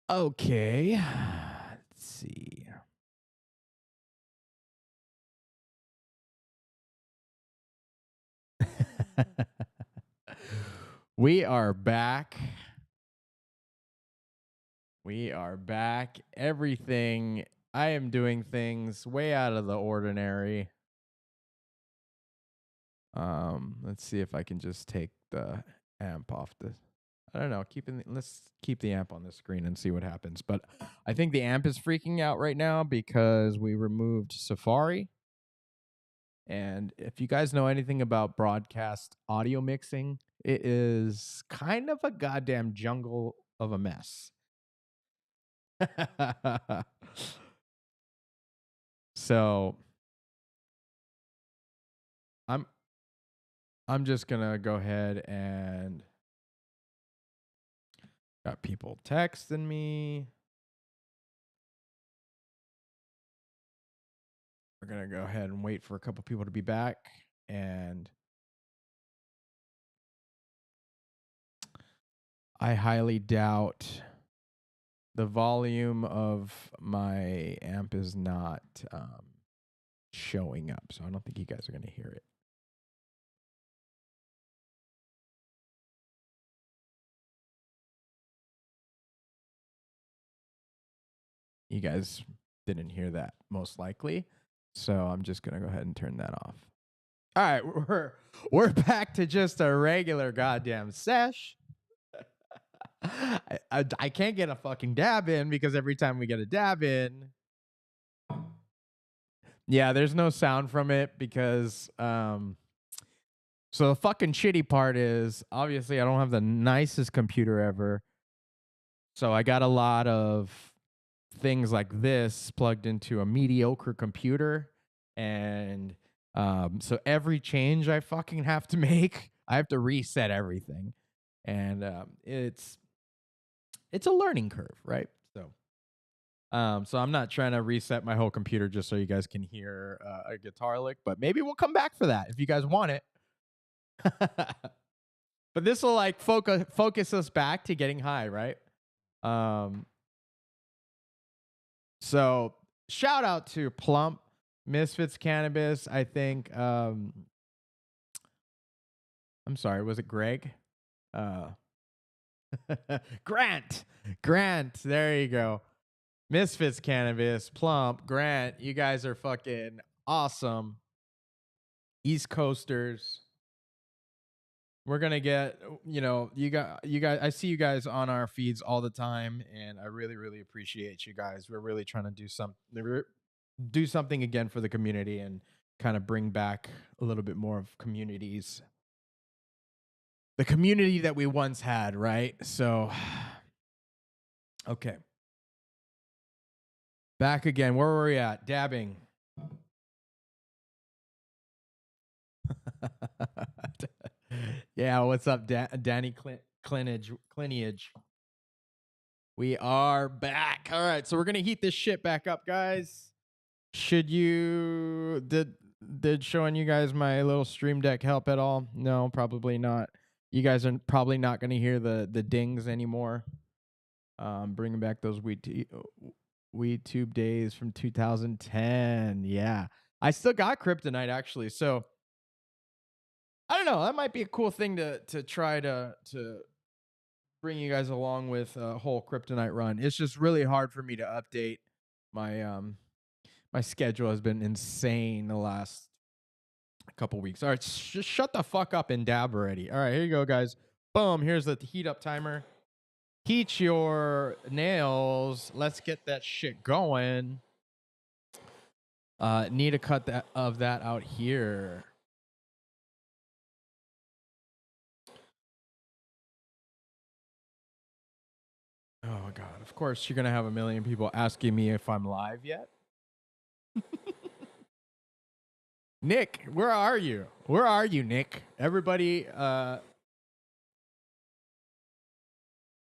Okay. Let's see. We are back. We are back. Everything. I am doing things way out of the ordinary. Let's see if I can just take the amp off the. I don't know. Let's keep the amp on the screen and see what happens. But I think the amp is freaking out right now because we removed Safari. And if you guys know anything about broadcast audio mixing, it is kind of a goddamn jungle of a mess. So I'm I'm just gonna go ahead and got people texting me. We're gonna go ahead and wait for a couple people to be back. And I highly doubt the volume of my amp is not showing up. So I don't think you guys are gonna hear it. You guys didn't hear that most likely. So I'm just gonna go ahead and turn that off. All right, we're back to just a regular goddamn sesh. I can't get a fucking dab in because every time we get a dab in, yeah, there's no sound from it because so the fucking shitty part is obviously I don't have the nicest computer ever. So I got a lot of things like this plugged into a mediocre computer. And so every change I fucking have to make, I have to reset everything. And it's a learning curve, right? So I'm not trying to reset my whole computer just so you guys can hear a guitar lick, but maybe we'll come back for that if you guys want it. But this will like focus us back to getting high, right? Um, so shout out to Plump Misfits Cannabis. I think I'm sorry, was it Greg? Uh Grant. Grant, there you go. Misfits Cannabis, Plump, Grant, you guys are fucking awesome. East Coasters. We're gonna get, you guys. I see you guys on our feeds all the time, and I really, really appreciate you guys. We're really trying to do something again for the community and kind of bring back a little bit more of the community that we once had, right? So, okay, back again. Where were we at? Dabbing. Yeah, what's up, Danny Cliniage? We are back. All right, so we're gonna heat this shit back up, guys. Should you did showing you guys my little stream deck help at all? No, probably not. You guys are probably not gonna hear the dings anymore. Bringing back those weed tube days from 2010. Yeah, I still got kryptonite actually. So I don't know. That might be a cool thing to try to bring you guys along with a whole kryptonite run. It's just really hard for me to update my my schedule has been insane the last couple weeks. All right, just shut the fuck up and dab already. All right, here you go, guys. Boom. Here's the heat up timer. Heat your nails. Let's get that shit going. Need to cut that out here. Oh god. Of course you're gonna have a million people asking me if I'm live yet. Nick, where are you? Where are you, Nick? Everybody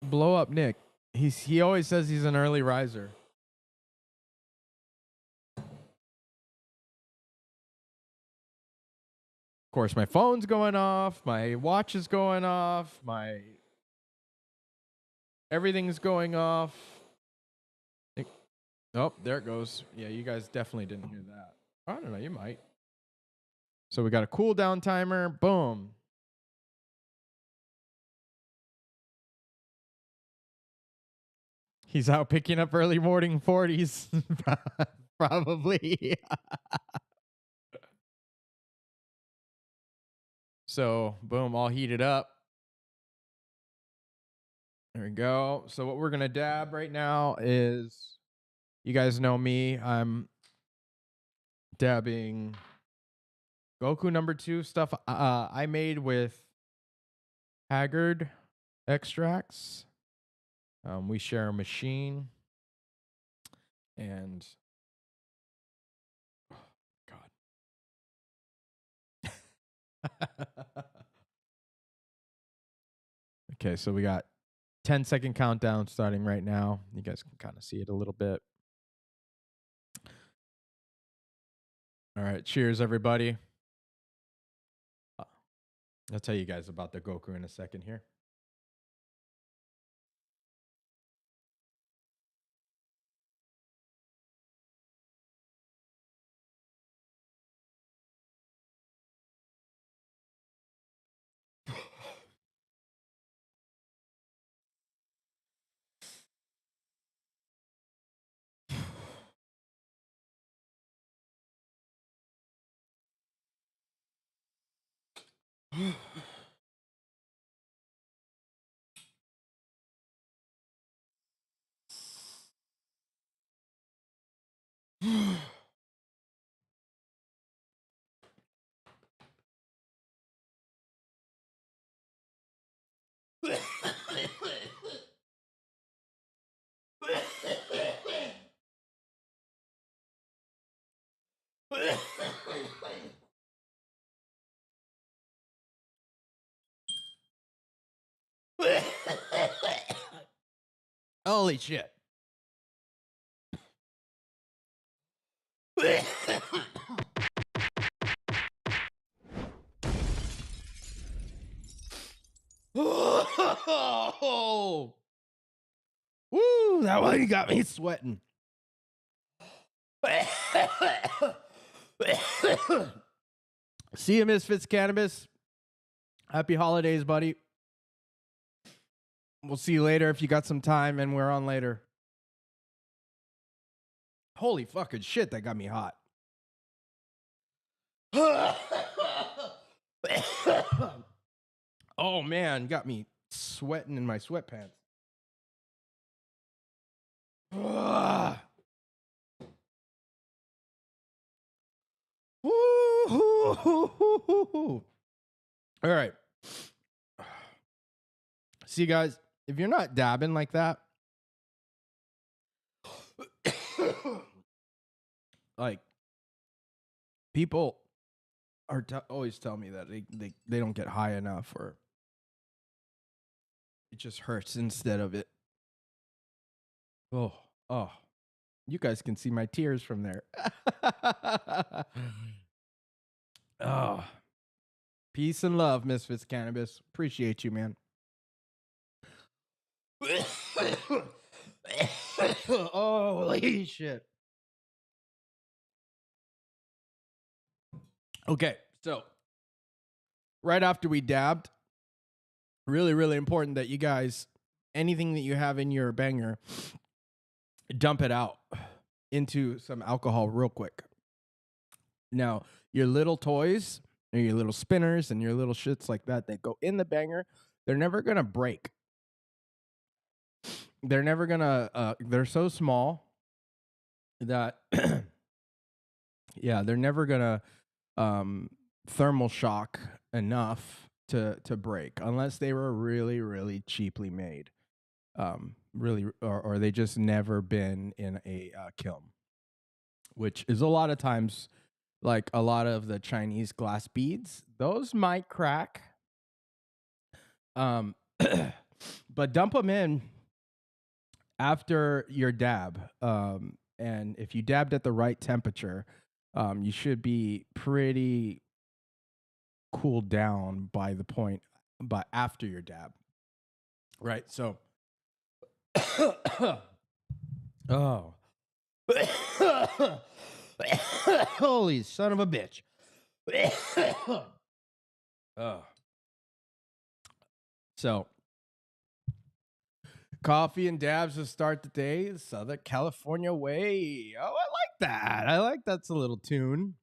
blow up Nick. He always says he's an early riser. Of course, my phone's going off, my watch is going off, my everything's going off. Oh, there it goes. Yeah, you guys definitely didn't hear that. I don't know. You might. So we got a cool down timer. Boom. He's out picking up early morning 40s. Probably. So, boom, all heated up. There we go. So, what we're going to dab right now is, you guys know me. I'm dabbing Goku #2 stuff I made with Haggard extracts. We share a machine. And, God. Okay, so we got 10-second countdown starting right now. You guys can kind of see it a little bit. All right, cheers, everybody. I'll tell you guys about the Goku in a second here. Holy shit. Oh, woo, that one got me sweating. See you, Misfits Cannabis. Happy holidays, buddy. We'll see you later if you got some time, and we're on later. Holy fucking shit, that got me hot. Oh man, got me sweating in my sweatpants. All right. See, guys, if you're not dabbing like that, like, people are always tell me that they don't get high enough, or it just hurts instead of it. Oh, you guys can see my tears from there. Oh, peace and love, Misfits Cannabis. Appreciate you, man. Holy shit. Okay, so right after we dabbed, really, really important that you guys, anything that you have in your banger, dump it out into some alcohol real quick. Now, your little toys, or your little spinners and your little shits like that go in the banger, they're never going to break. They're never going to, they're so small that, yeah, they're never going to thermal shock enough to break, unless they were really, really cheaply made. Really, or they just never been in a kiln, which is a lot of times, like a lot of the Chinese glass beads, those might crack. But dump them in after your dab. And if you dabbed at the right temperature, you should be pretty cooled down by the point, but after your dab. Right. So, oh, Holy son of a bitch. Oh. So, coffee and dabs to start the day, Southern California way. Oh, I like that. I like that's a little tune.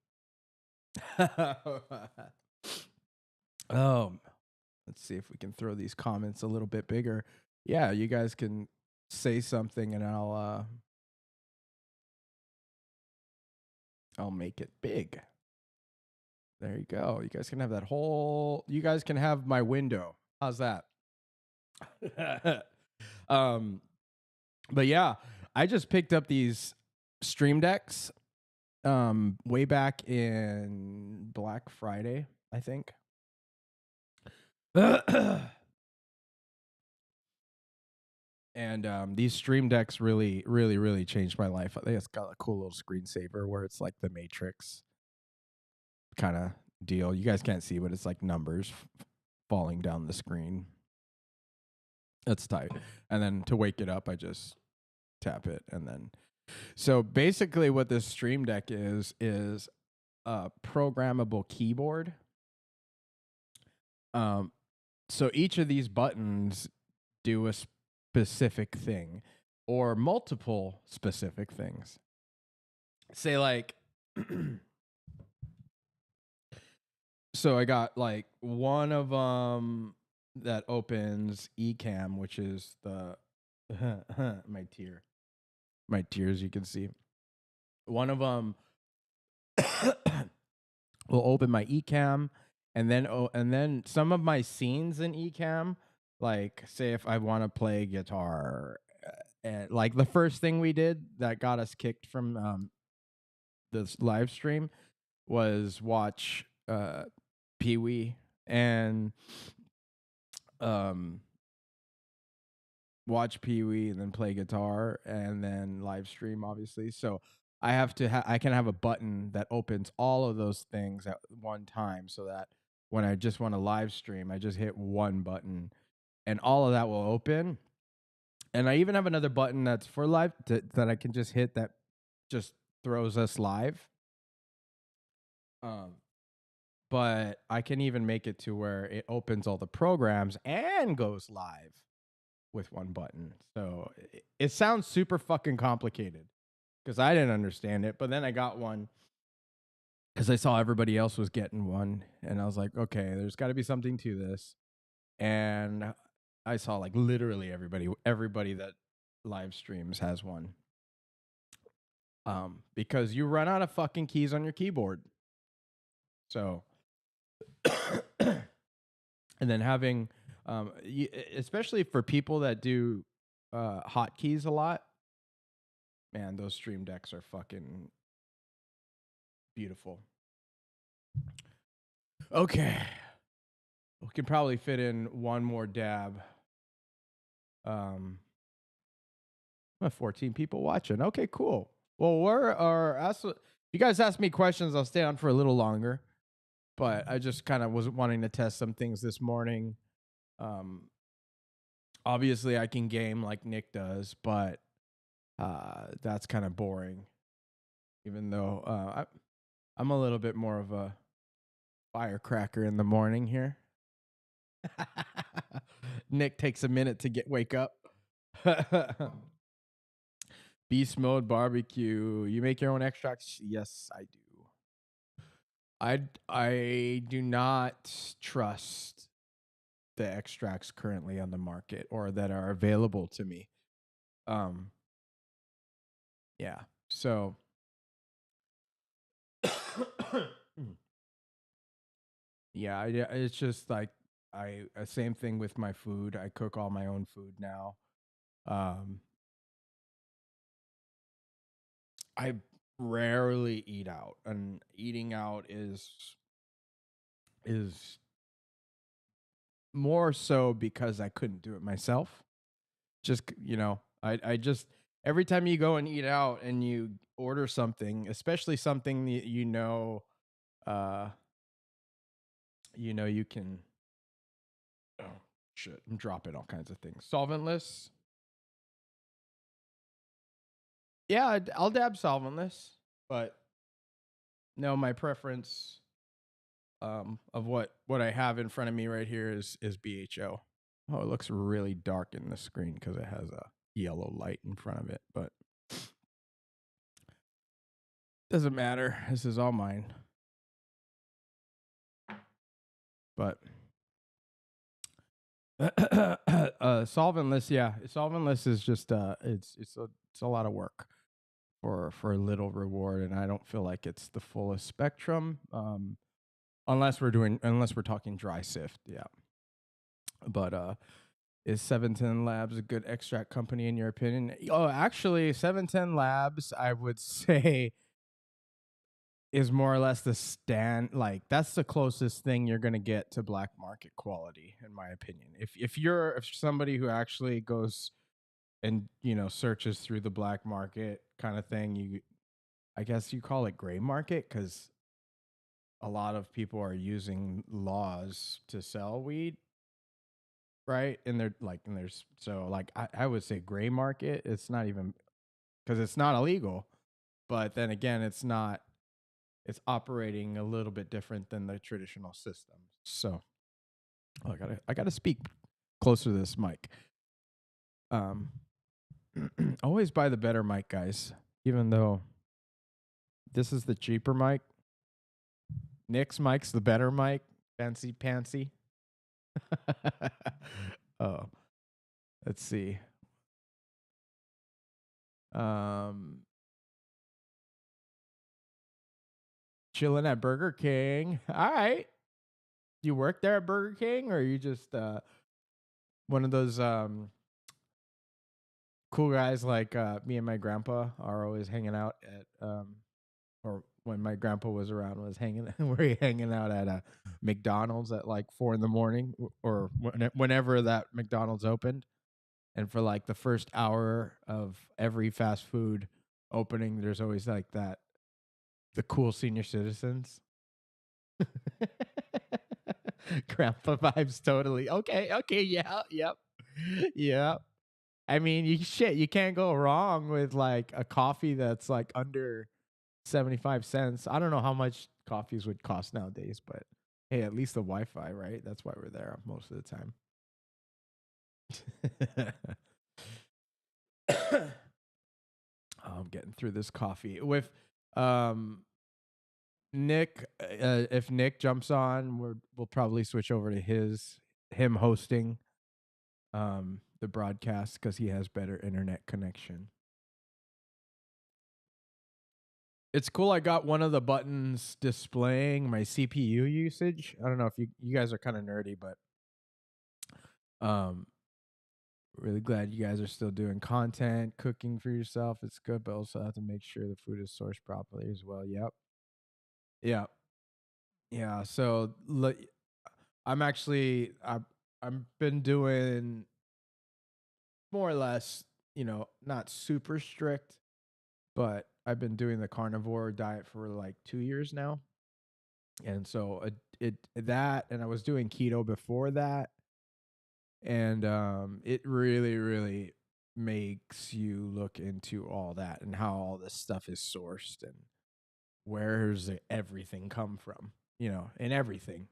um, let's see if we can throw these comments a little bit bigger. Yeah, you guys can say something and I'll make it big. There you go. You guys can have that whole you guys can have my window. How's that? um but yeah, I just picked up these stream decks way back in Black Friday, I think. And these stream decks really changed my life. I think it's got a cool little screensaver where it's like the Matrix kind of deal. You guys can't see, but it's like numbers falling down the screen. That's tight. And then to wake it up, I just tap it, and then so basically what this stream deck is a programmable keyboard. So each of these buttons do a specific thing or multiple specific things. Say like so I got like one of them that opens Ecamm, which is the my tears you can see. One of them will open my Ecamm, and then some of my scenes in Ecamm, like say if I want to play guitar, and like the first thing we did that got us kicked from this live stream was watch Pee Wee and um watch Pee Wee and then play guitar and then live stream, obviously. So I have to I can have a button that opens all of those things at one time, so that when I just want to live stream, I just hit one button and all of that will open. And I even have another button that's for live that I can just hit that just throws us live. Um, but I can even make it to where it opens all the programs and goes live with one button. So it sounds super fucking complicated because I didn't understand it. But then I got one because I saw everybody else was getting one, and I was like, okay, there's got to be something to this. And I saw like literally everybody that live streams has one. Because you run out of fucking keys on your keyboard. So, and then having, especially for people that do hotkeys a lot, man, those stream decks are fucking beautiful. Okay. We can probably fit in one more dab. 14 people watching. Okay, cool. Well, you guys ask me questions, I'll stay on for a little longer. But I just kind of was wanting to test some things this morning. Obviously, I can game like Nick does, but that's kind of boring. Even though I'm a little bit more of a firecracker in the morning here. Nick takes a minute to wake up. Beast mode barbecue. You make your own extracts? Yes, I do. I do not trust the extracts currently on the market or that are available to me. Yeah. So yeah, it's just like same thing with my food. I cook all my own food now. I rarely eat out, and eating out is more so because I couldn't do it myself. Just I just every time you go and eat out and you order something, especially something that uh you can oh shit, I'm dropping all kinds of things. Solventless. Yeah, I'll dab solventless, but no, my preference of what I have in front of me right here is BHO. Oh, it looks really dark in the screen because it has a yellow light in front of it, but doesn't matter. This is all mine. But solventless, yeah, solventless is just it's a lot of work for a little reward, and I don't feel like it's the fullest spectrum. Unless we're talking dry sift, yeah. But is 710 Labs a good extract company in your opinion? Oh, actually, 710 Labs, I would say, is more or less the stand. Like that's the closest thing you're gonna get to black market quality, in my opinion. If somebody who actually goes and searches through the black market kind of thing, I guess you call it gray market because a lot of people are using laws to sell weed, right? And they're like, and there's so like I would say gray market. It's not even because it's not illegal, but then again, it's not. It's operating a little bit different than the traditional system. So I gotta speak closer to this mic. Um, always buy the better mic, guys. Even though this is the cheaper mic, Nick's mic's the better mic. Fancy pantsy. Oh, let's see. Um, chilling at Burger King. All right. You work there at Burger King, or are you just one of those cool guys like me and my grandpa are always hanging out at or when my grandpa was around was hanging we're hanging out at a McDonald's at like 4 in the morning or whenever that McDonald's opened, and for like the first hour of every fast food opening there's always like that the cool senior citizens. Grandpa vibes totally. Okay, yeah, yep. Yeah. I mean, you can't go wrong with like a coffee that's like under 75 cents. I don't know how much coffees would cost nowadays, but hey, at least the Wi-Fi, right? That's why we're there most of the time. I'm getting through this coffee with um Nick. If Nick jumps on, we'll probably switch over to him hosting the broadcast because he has better internet connection. It's cool. I got one of the buttons displaying my CPU usage. I don't know if you guys are kind of nerdy, but um, really glad you guys are still doing content, cooking for yourself. It's good, but also have to make sure the food is sourced properly as well. Yep. Yeah. Yeah. So I'm actually I've been doing more or less, not super strict, but I've been doing the carnivore diet for like 2 years now. And so that, and I was doing keto before that, and it really, really makes you look into all that and how all this stuff is sourced and where's everything come from, and everything.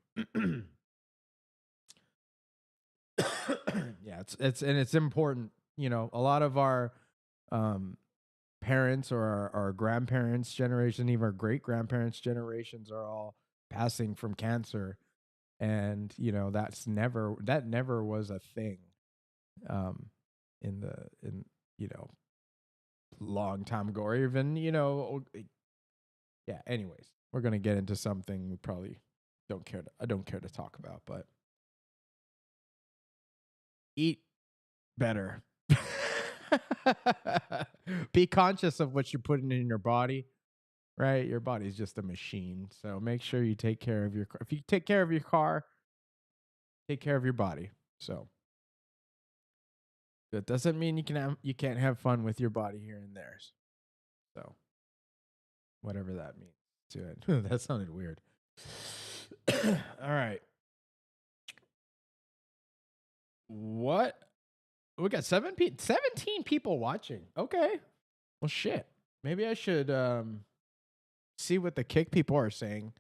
Yeah, it's important. A lot of our um, parents or our grandparents' generation, even our great grandparents' generations, are all passing from cancer, and that never was a thing um in long time ago, or even yeah. Anyways, we're gonna get into something we probably I don't care to talk about, but eat better. Be conscious of what you're putting in your body, right? Your body's just a machine, so make sure you take care of your car. If you take care of your car, take care of your body. So that doesn't mean you can't have fun with your body here and there. So whatever that means to it. That sounded weird. All right. What? We got 17 people watching. Okay. Well, shit. Maybe I should see what the kick people are saying.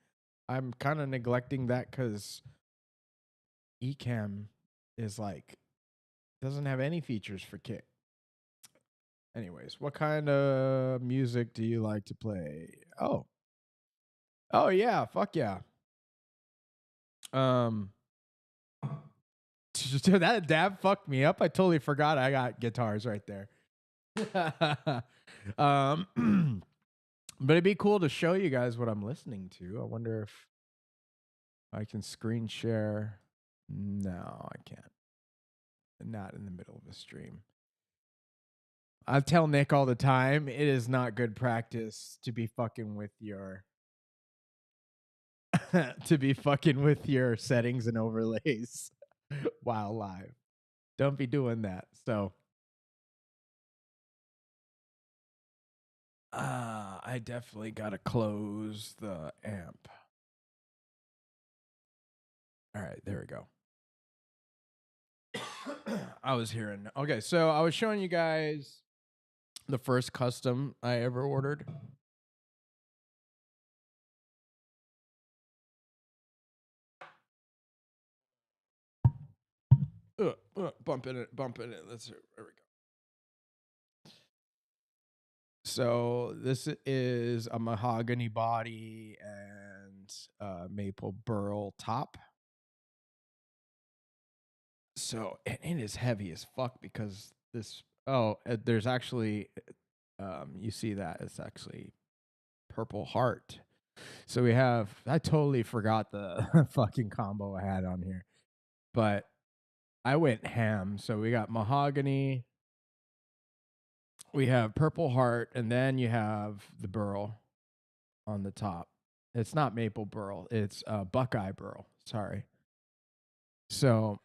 I'm kind of neglecting that because Ecamm is like doesn't have any features for kick. Anyways, what kind of music do you like to play? Oh yeah, fuck yeah. Um, that fucked me up. I totally forgot I got guitars right there. um, but it'd be cool to show you guys what I'm listening to. I wonder if I can screen share. No, I can't. Not in the middle of a stream. I tell Nick all the time, it is not good practice to be fucking with your to be fucking with your settings and overlays while live. Don't be doing that. So I definitely gotta close the amp. All right, there we go. I was hearing. Okay, so I was showing you guys the first custom I ever ordered. Bumping it. There we go. So this is a mahogany body and maple burl top. So and it is heavy as fuck because this. There's actually, you see that it's actually Purple Heart. So we have. I totally forgot the fucking combo I had on here, but I went ham. So we got mahogany. We have Purple Heart, and then you have the burl on the top. It's not maple burl. It's Buckeye burl. Sorry. So,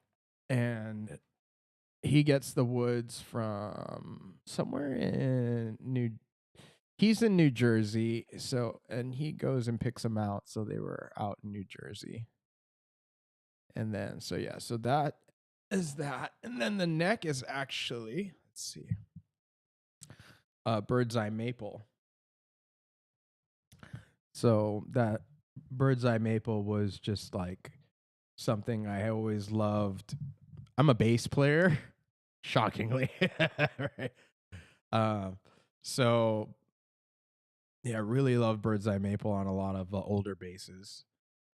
and he gets the woods from somewhere in He's in New Jersey. So, and he goes and picks them out. So they were out in New Jersey. And then, so yeah, so that is that. And then the neck is actually, let's see, bird's eye maple. So that bird's eye maple was just like something I always loved. I'm a bass player, shockingly. Right? So yeah, I really love bird's eye maple on a lot of older basses.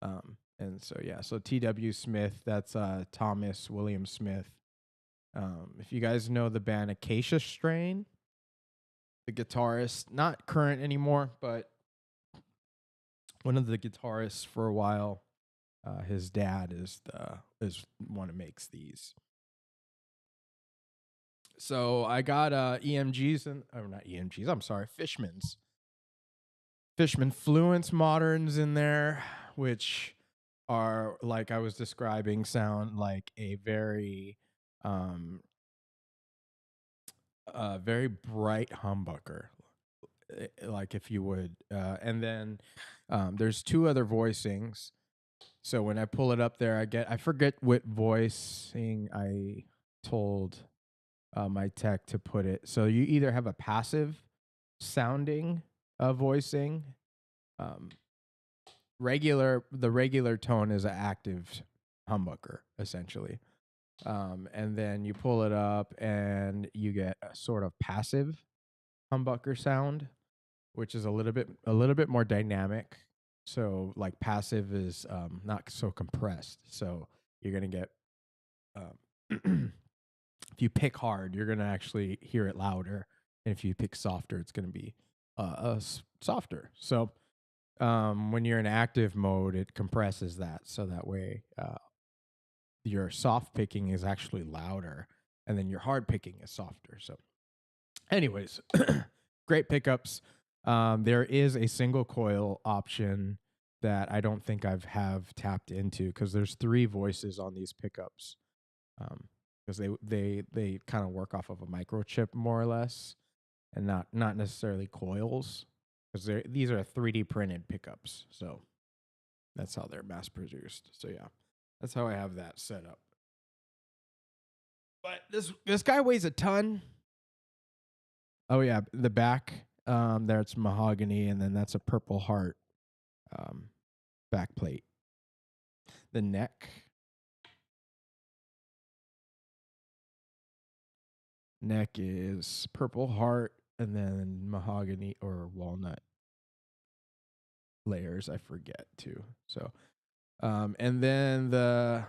And so yeah, so T.W. Smith, that's Thomas William Smith. If you guys know the band Acacia Strain, the guitarist, not current anymore, but one of the guitarists for a while. His dad is one who makes these. So I got EMGs not EMGs. I'm sorry, Fishman's. Fishman Fluence Moderns in there, which are like I was describing, sound like a very very bright humbucker, like if you would. And then there's two other voicings. So when I pull it up there, I forget what voicing I told my tech to put it. So you either have a passive sounding voicing, um, the regular tone is an active humbucker essentially, and then you pull it up and you get a sort of passive humbucker sound, which is a little bit more dynamic. So like passive is not so compressed. So you're gonna get if you pick hard, you're gonna actually hear it louder, and if you pick softer, it's gonna be softer. So when you're in active mode, it compresses that, so that way your soft picking is actually louder, and then your hard picking is softer. So, anyways, great pickups. There is a single coil option that I don't think have tapped into because there's 3 voices on these pickups. Because they kind of work off of a microchip more or less, and not necessarily coils, because these are 3D printed pickups. So that's how they're mass produced. So yeah, that's how I have that set up. But this guy weighs a ton. Oh yeah, the back. There it's mahogany, and then that's a Purple Heart um, back plate. The neck is Purple Heart, and then mahogany or walnut layers. I forget too. So, and then the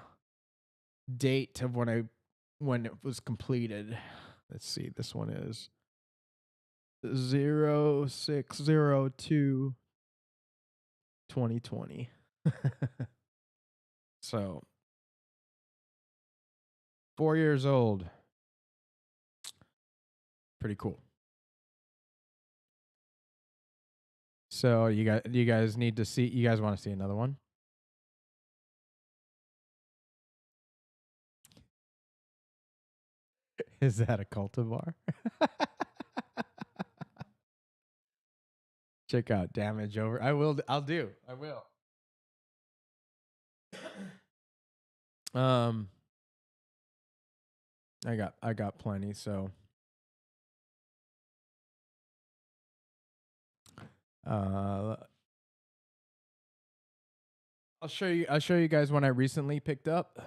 date of when it was completed. Let's see. This one is 0602 2020. So 4 years old. Pretty cool. So you guys need to see. You guys want to see another one? Is that a cultivar? Check out damage over. I will. I'll do. I will. Um, I got plenty. So, uh, I'll show you. I'll show you guys one I recently picked up.